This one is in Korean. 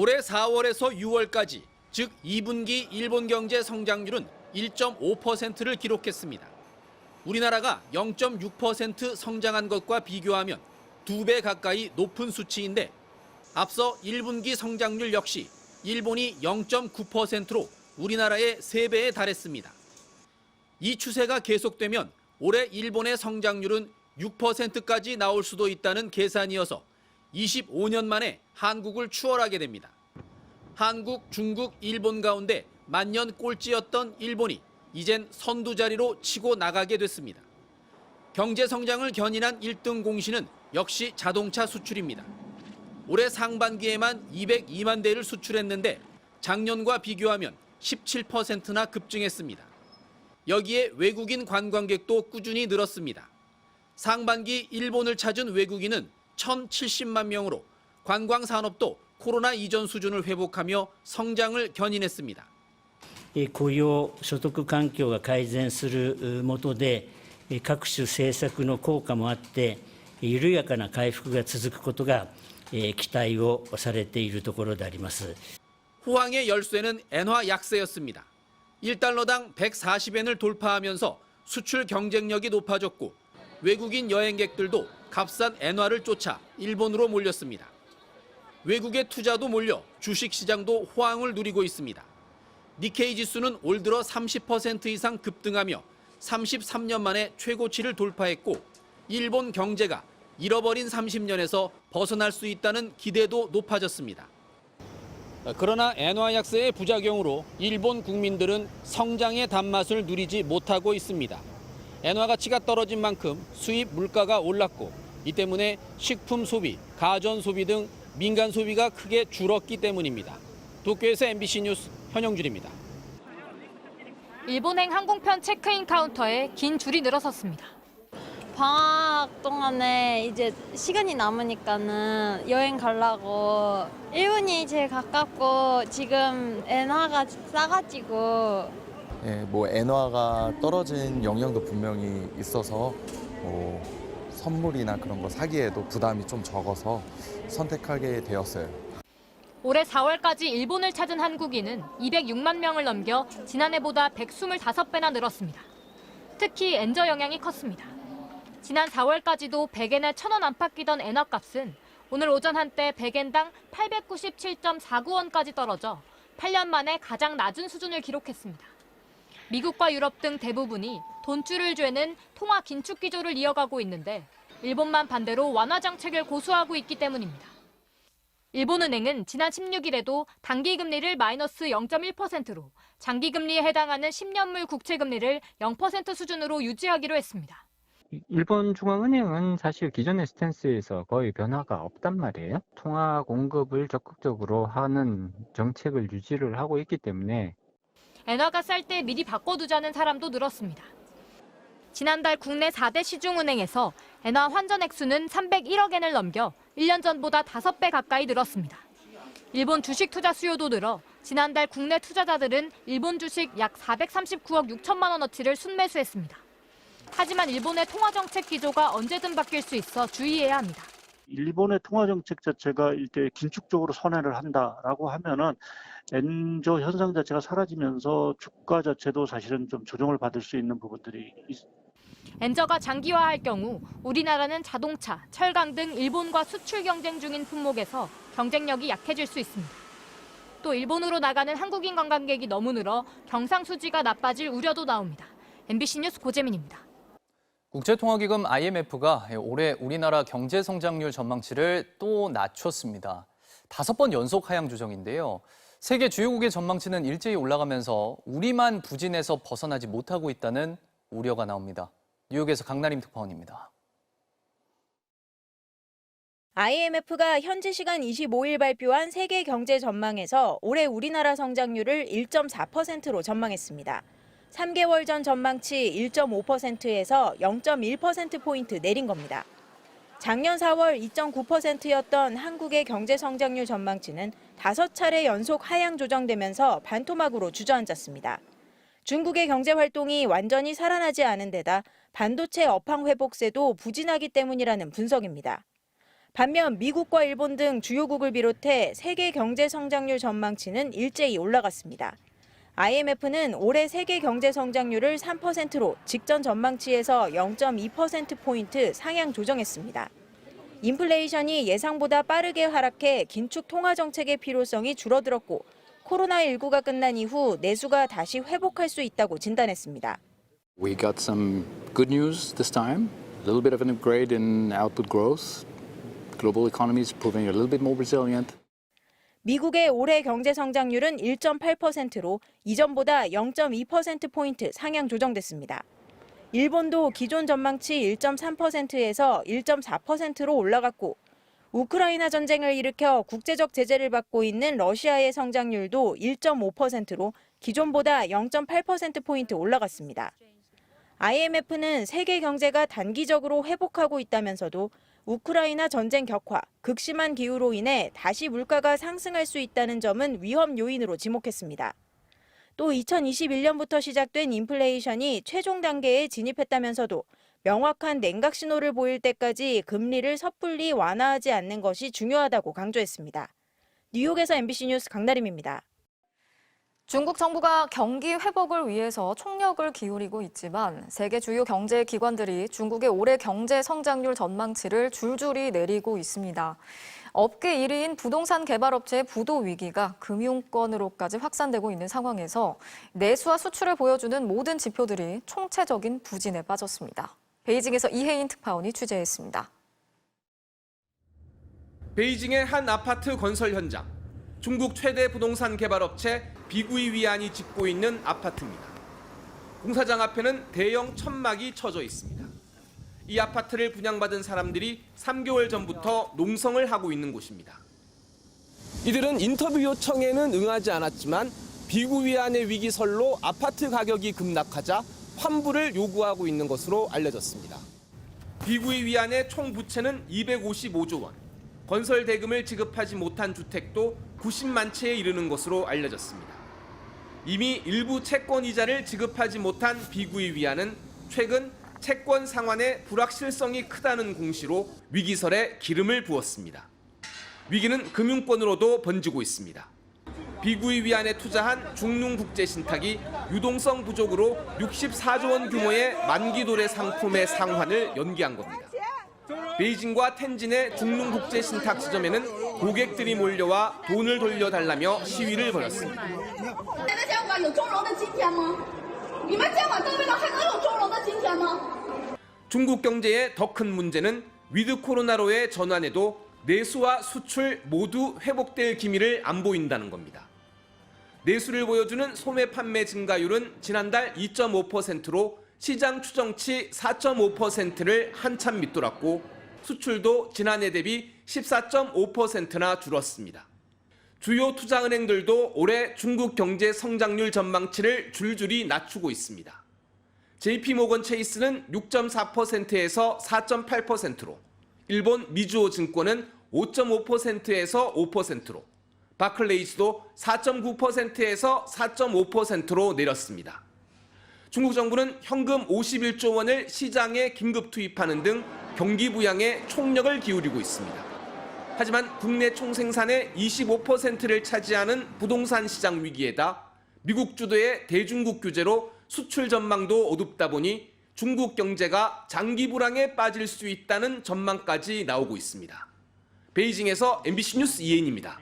올해 4월에서 6월까지, 즉 2분기 일본 경제 성장률은 1.5%를 기록했습니다. 우리나라가 0.6% 성장한 것과 비교하면 2배 가까이 높은 수치인데, 앞서 1분기 성장률 역시 일본이 0.9%로 우리나라의 3배에 달했습니다. 이 추세가 계속되면 올해 일본의 성장률은 6%까지 나올 수도 있다는 계산이어서 25년 만에 한국을 추월하게 됩니다. 한국, 중국, 일본 가운데 만년 꼴찌였던 일본이 이젠 선두 자리로 치고 나가게 됐습니다. 경제 성장을 견인한 1등 공신은 역시 자동차 수출입니다. 올해 상반기에만 202만 대를 수출했는데 작년과 비교하면 17%나 급증했습니다. 여기에 외국인 관광객도 꾸준히 늘었습니다. 상반기 일본을 찾은 외국인은 1,070만 명으로 관광 산업도 코로나 이전 수준을 회복하며 성장을 견인했습니다. 雇用所得環境が改善する下で、各種政策の効果もあって、緩やかな回復が続くことが期待をされているところであります。 호황의 열쇠는 엔화 약세였습니다. 1달러당 140엔을 돌파하면서 수출 경쟁력이 높아졌고, 외국인 여행객들도 값싼 엔화를 쫓아 일본으로 몰렸습니다. 외국의 투자도 몰려 주식시장도 호황을 누리고 있습니다. 니케이 지수는 올 들어 30% 이상 급등하며 33년 만에 최고치를 돌파했고, 일본 경제가 잃어버린 30년에서 벗어날 수 있다는 기대도 높아졌습니다. 그러나 엔화 약세의 부작용으로 일본 국민들은 성장의 단맛을 누리지 못하고 있습니다. 엔화 가치가 떨어진 만큼 수입 물가가 올랐고, 이 때문에 식품 소비, 가전 소비 등 민간 소비가 크게 줄었기 때문입니다. 도쿄에서 MBC 뉴스 현영준입니다. 일본행 항공편 체크인 카운터에 긴 줄이 늘어섰습니다. 방학 동안에 이제 시간이 남으니까는 여행 가려고. 일본이 제일 가깝고 지금 엔화가 싸가지고. 엔화가 떨어진 영향도 분명히 있어서 선물이나 그런 거 사기에도 부담이 좀 적어서 선택하게 되었어요. 올해 4월까지 일본을 찾은 한국인은 206만 명을 넘겨 지난해보다 125배나 늘었습니다. 특히 엔저 영향이 컸습니다. 지난 4월까지도 100엔에 1,000원 안팎 끼던 엔화 값은 오늘 오전 한때 100엔당 897.49원까지 떨어져 8년 만에 가장 낮은 수준을 기록했습니다. 미국과 유럽 등 대부분이 돈줄을 죄는 통화 긴축 기조를 이어가고 있는데, 일본만 반대로 완화 정책을 고수하고 있기 때문입니다. 일본은행은 지난 16일에도 단기금리를 마이너스 0.1%로 장기금리에 해당하는 10년물 국채금리를 0% 수준으로 유지하기로 했습니다. 일본 중앙은행은 사실 기존의 스탠스에서 거의 변화가 없단 말이에요. 통화 공급을 적극적으로 하는 정책을 유지를 하고 있기 때문에 엔화가 쌀 때 미리 바꿔두자는 사람도 늘었습니다. 지난달 국내 4대 시중은행에서 엔화 환전 액수는 301억 엔을 넘겨 1년 전보다 5배 가까이 늘었습니다. 일본 주식 투자 수요도 늘어 지난달 국내 투자자들은 일본 주식 약 439억 6천만 원어치를 순매수했습니다. 하지만 일본의 통화정책 기조가 언제든 바뀔 수 있어 주의해야 합니다. 일본의 통화정책 자체가 일대 긴축적으로 선회를 한다라고 하면은 엔저 현상 자체가 사라지면서 주가 자체도 사실은 좀 조정을 받을 수 있는 부분들이 있습니다. 엔저가 장기화할 경우 우리나라는 자동차, 철강 등 일본과 수출 경쟁 중인 품목에서 경쟁력이 약해질 수 있습니다. 또 일본으로 나가는 한국인 관광객이 너무 늘어 경상수지가 나빠질 우려도 나옵니다. MBC 뉴스 고재민입니다. 국제통화기금 IMF가 올해 우리나라 경제 성장률 전망치를 또 낮췄습니다. 5번 연속 하향 조정인데요. 세계 주요국의 전망치는 일제히 올라가면서 우리만 부진에서 벗어나지 못하고 있다는 우려가 나옵니다. 뉴욕에서 강나림 특파원입니다. IMF가 현지 시간 25일 발표한 세계 경제 전망에서 올해 우리나라 성장률을 1.4%로 전망했습니다. 3개월 전 전망치 1.5%에서 0.1%포인트 내린 겁니다. 작년 4월 2.9%였던 한국의 경제 성장률 전망치는 5차례 연속 하향 조정되면서 반토막으로 주저앉았습니다. 중국의 경제 활동이 완전히 살아나지 않은 데다 반도체 업황 회복세도 부진하기 때문이라는 분석입니다. 반면 미국과 일본 등 주요국을 비롯해 세계 경제 성장률 전망치는 일제히 올라갔습니다. IMF는 올해 세계 경제 성장률을 3%로 직전 전망치에서 0.2%포인트 상향 조정했습니다. 인플레이션이 예상보다 빠르게 하락해 긴축 통화 정책의 필요성이 줄어들었고 코로나19가 끝난 이후 내수가 다시 회복할 수 있다고 진단했습니다. We got some good news this time, a little bit of an upgrade in output growth. Global economy is proving a little bit more resilient. 미국의 올해 경제 성장률은 1.8%로 이전보다 0.2%포인트 상향 조정됐습니다. 일본도 기존 전망치 1.3%에서 1.4%로 올라갔고 우크라이나 전쟁을 일으켜 국제적 제재를 받고 있는 러시아의 성장률도 1.5%로 기존보다 0.8%포인트 올라갔습니다. IMF는 세계 경제가 단기적으로 회복하고 있다면서도 우크라이나 전쟁 격화, 극심한 기후로 인해 다시 물가가 상승할 수 있다는 점은 위험 요인으로 지목했습니다. 또 2021년부터 시작된 인플레이션이 최종 단계에 진입했다면서도 명확한 냉각 신호를 보일 때까지 금리를 섣불리 완화하지 않는 것이 중요하다고 강조했습니다. 뉴욕에서 MBC 뉴스 강나림입니다. 중국 정부가 경기 회복을 위해서 총력을 기울이고 있지만 세계 주요 경제 기관들이 중국의 올해 경제 성장률 전망치를 줄줄이 내리고 있습니다. 업계 1위인 부동산 개발업체의 부도 위기가 금융권으로까지 확산되고 있는 상황에서 내수와 수출을 보여주는 모든 지표들이 총체적인 부진에 빠졌습니다. 베이징에서 이혜인 특파원이 취재했습니다. 베이징의 한 아파트 건설 현장. 중국 최대 부동산 개발업체 비구이위안이 짓고 있는 아파트입니다. 공사장 앞에는 대형 천막이 쳐져 있습니다. 이 아파트를 분양받은 사람들이 3개월 전부터 농성을 하고 있는 곳입니다. 이들은 인터뷰 요청에는 응하지 않았지만 비구이안의 위기설로 아파트 가격이 급락하자 환불을 요구하고 있는 것으로 알려졌습니다. 비구이위안의 총 부채는 255조 원, 건설 대금을 지급하지 못한 주택도 90만 채에 이르는 것으로 알려졌습니다. 이미 일부 채권 이자를 지급하지 못한 비구이위안은 최근 채권 상환의 불확실성이 크다는 공시로 위기설에 기름을 부었습니다. 위기는 금융권으로도 번지고 있습니다. 비구이위안에 투자한 중농국제신탁이 유동성 부족으로 64조 원 규모의 만기도래 상품의 상환을 연기한 겁니다. 베이징과 텐진의 중농국제신탁 지점에는 고객들이 몰려와 돈을 돌려달라며 시위를 벌였습니다. 중국 경제의 더 큰 문제는 위드 코로나로의 전환에도 내수와 수출 모두 회복될 기미를 안 보인다는 겁니다. 내수를 보여주는 소매 판매 증가율은 지난달 2.5%로 시장 추정치 4.5%를 한참 밑돌았고 수출도 지난해 대비 14.5%나 줄었습니다. 주요 투자은행들도 올해 중국 경제 성장률 전망치를 줄줄이 낮추고 있습니다. JP모건 체이스는 6.4%에서 4.8%로, 일본 미주호 증권은 5.5%에서 5%로, 바클레이즈도 4.9%에서 4.5%로 내렸습니다. 중국 정부는 현금 51조 원을 시장에 긴급 투입하는 등 경기 부양에 총력을 기울이고 있습니다. 하지만 국내 총생산의 25%를 차지하는 부동산 시장 위기에다 미국 주도의 대중국 규제로 수출 전망도 어둡다 보니 중국 경제가 장기 불황에 빠질 수 있다는 전망까지 나오고 있습니다. 베이징에서 MBC 뉴스 이혜인입니다.